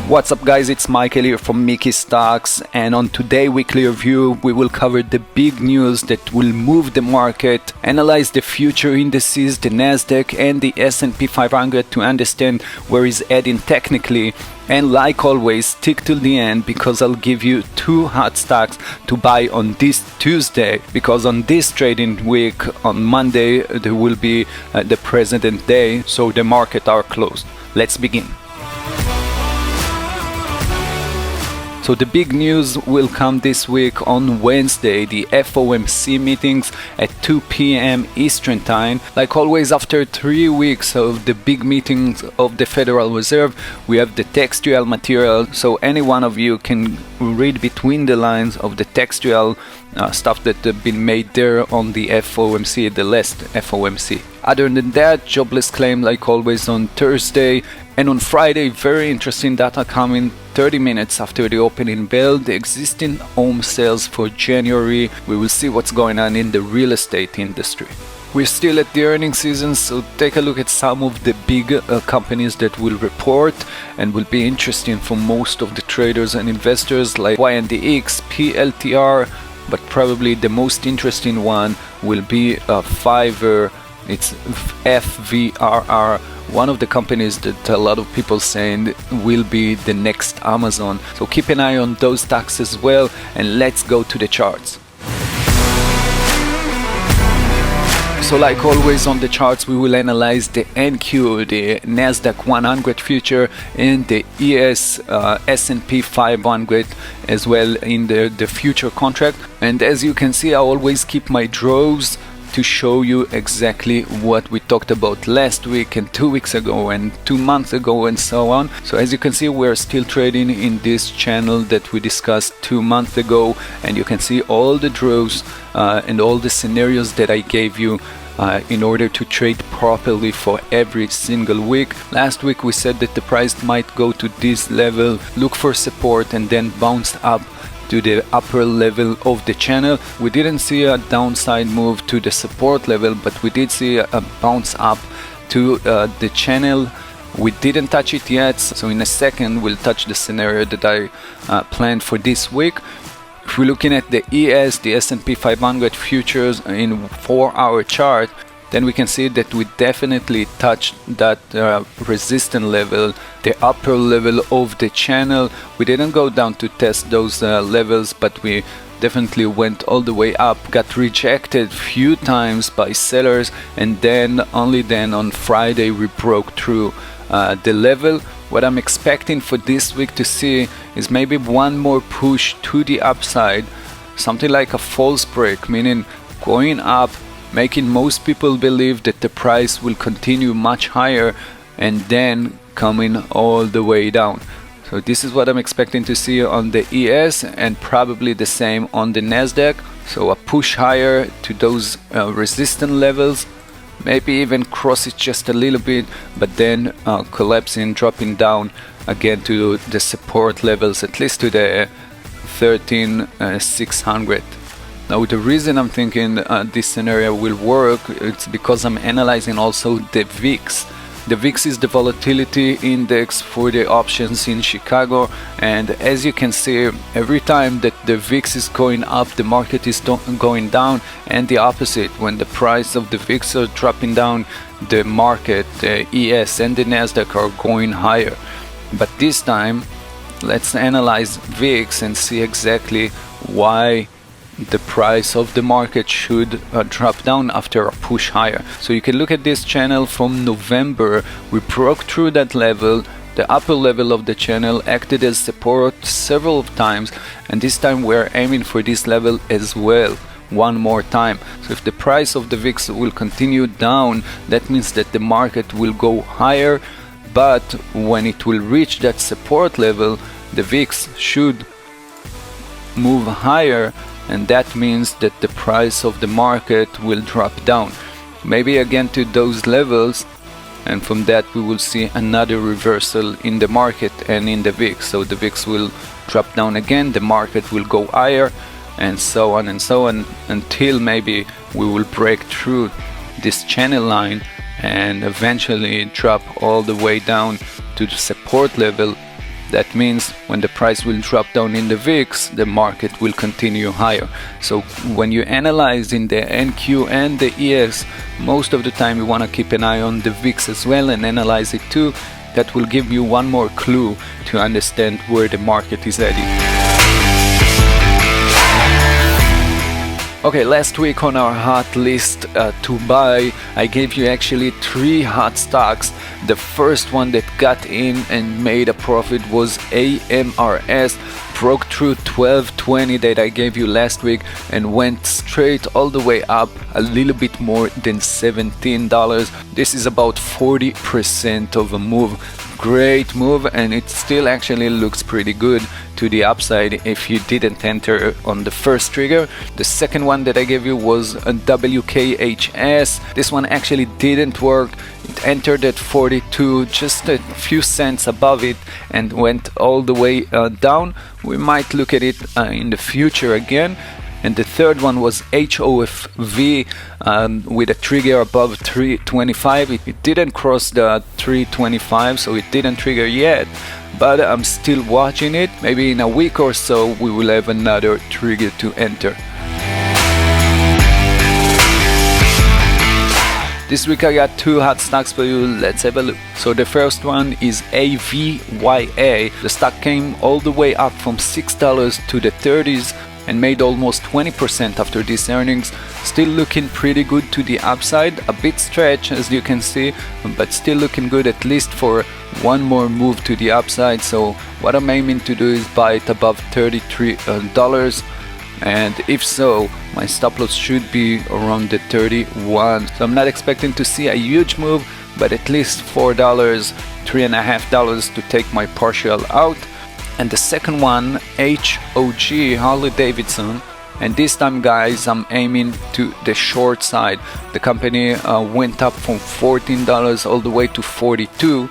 What's up guys, it's Michael here from Mickey Stocks, and on today's weekly review we will cover the big news that will move the market, analyze the future indices, the Nasdaq and the S&P 500 to understand where it's heading technically, and like always stick till the end because I'll give you two hot stocks to buy on this Tuesday, because on this trading week on Monday there will be the President Day, so the market are closed. Let's begin. So the big news will come this week on Wednesday, the FOMC meetings at 2 p.m. Eastern Time. Like always, after 3 weeks of the big meetings of the Federal Reserve, we have the textual material, so any one of you can read between the lines of the textual stuff that have been made there on the FOMC, the last FOMC. Other than that, jobless claim like always on Thursday, and on Friday, very interesting data coming 30 minutes after the opening bell, the existing home sales for January. We will see what's going on in the real estate industry. We're still at the earnings season, so take a look at some of the big companies that will report and will be interesting for most of the traders and investors, like YNDX, PLTR, but probably the most interesting one will be Fiverr. It's FVRR, one of the companies that a lot of people saying will be the next Amazon. So keep an eye on those stocks as well, and let's go to the charts. So like always on the charts, we will analyze the NQ, the Nasdaq 100 future, and the S&P 500 as well in the future contract. And as you can see, I always keep my draws to show you exactly what we talked about last week and 2 weeks ago and 2 months ago and so on. So as you can see, we're still trading in this channel that we discussed 2 months ago, and you can see all the draws and all the scenarios that I gave you in order to trade properly for every single week. Last week we said that the price might go to this level, look for support, and then bounce up to the upper level of the channel. We didn't see a downside move to the support level, but we did see a bounce up to the channel. We didn't touch it yet, so in a second we'll touch the scenario that I planned for this week. If we're looking at the the S&P 500 futures in 4-hour chart, then we can see that we definitely touched that resistance level, the upper level of the channel. We didn't go down to test those levels, but we definitely went all the way up, got rejected few times by sellers, and then only then on Friday we broke through the level. What I'm expecting for this week to see is maybe one more push to the upside, something like a false break, meaning going up, making most people believe that the price will continue much higher, and then coming all the way down. So this is what I'm expecting to see on the ES, and probably the same on the Nasdaq. So a push higher to those resistance levels, maybe even cross it just a little bit, but then collapsing, dropping down again to the support levels, at least to the 13,600. Now the reason I'm thinking this scenario will work, it's because I'm analyzing also the VIX. The VIX is the volatility index for the options in Chicago, and as you can see, every time that the VIX is going up, the market is going down, and the opposite. When the price of the VIX are dropping down, the market, the ES and the Nasdaq are going higher. But this time, let's analyze VIX and see exactly why the price of the market should drop down after a push higher. So you can look at this channel from November. We broke through that level. The upper level of the channel acted as support several times, and this time we're aiming for this level as well one more time. So if the price of the VIX will continue down, that means that the market will go higher, but when it will reach that support level, the VIX should move higher, and that means that the price of the market will drop down, maybe again to those levels, and from that we will see another reversal in the market and in the VIX. So the VIX will drop down again, the market will go higher, and so on until maybe we will break through this channel line and eventually drop all the way down to the support level That means when the price will drop down in the VIX, the market will continue higher. So when you analyze in the NQ and the ES, most of the time you want to keep an eye on the VIX as well and analyze it too. That will give you one more clue to understand where the market is heading. Okay, last week on our hot list to buy, I gave you actually 3 hot stocks. The first one that got in and made a profit was AMRS, broke through 1220 that I gave you last week and went straight all the way up a little bit more than $17. This is about 40% of a move. Great move, and it still actually looks pretty good to the upside if you didn't enter on the first trigger. The second one that I gave you was a WKHS. This one actually didn't work. It entered at 42, just a few cents above it, and went all the way down. We might look at it in the future again. And the third one was HOFV with a trigger above 325. It didn't cross the 325, so it didn't trigger yet, but I'm still watching it. Maybe in a week or so we will have another trigger to enter. This week I got 2 hot stocks for you. Let's have a look. So the first one is AVYA. The stock came all the way up from $6 to the 30s and made almost 20% after these earnings. Still looking pretty good to the upside, a bit stretch as you can see, but still looking good at least for one more move to the upside. So what I'm aiming to do is buy it above $33, and if so, my stop loss should be around the 31. So I'm not expecting to see a huge move, but at least $4, $3.50 to take my partial out. And the second one, HOG, Harley Davidson, and this time guys I'm aiming to the short side. The company went up from $14 all the way to $42,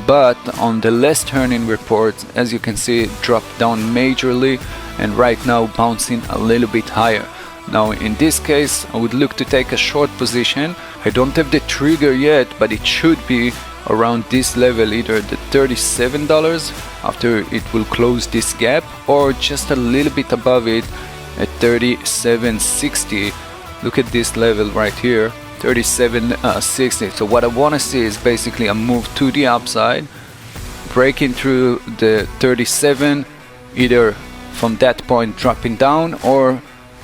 but on the last earning report, as you can see, it dropped down majorly and right now bouncing a little bit higher. Now in this case I would look to take a short position. I don't have the trigger yet, but it should be around this level, either the $37 after it will close this gap, or just a little bit above it at $37.60. Look at this level right here, $37.60. So what I want to see is basically a move to the upside, breaking through the 37, either from that point dropping down or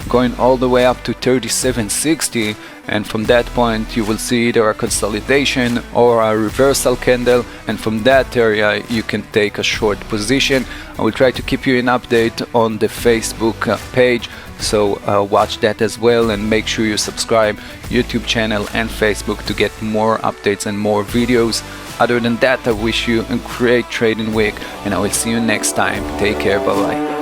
going all the way up to $37.60, and from that point you will see either a consolidation or a reversal candle, and from that area you can take a short position. I will try to keep you an update on the Facebook page, so watch that as well, and make sure you subscribe YouTube channel and Facebook to get more updates and more videos. Other than that, I wish you a great trading week, and I will see you next time. Take care, bye bye.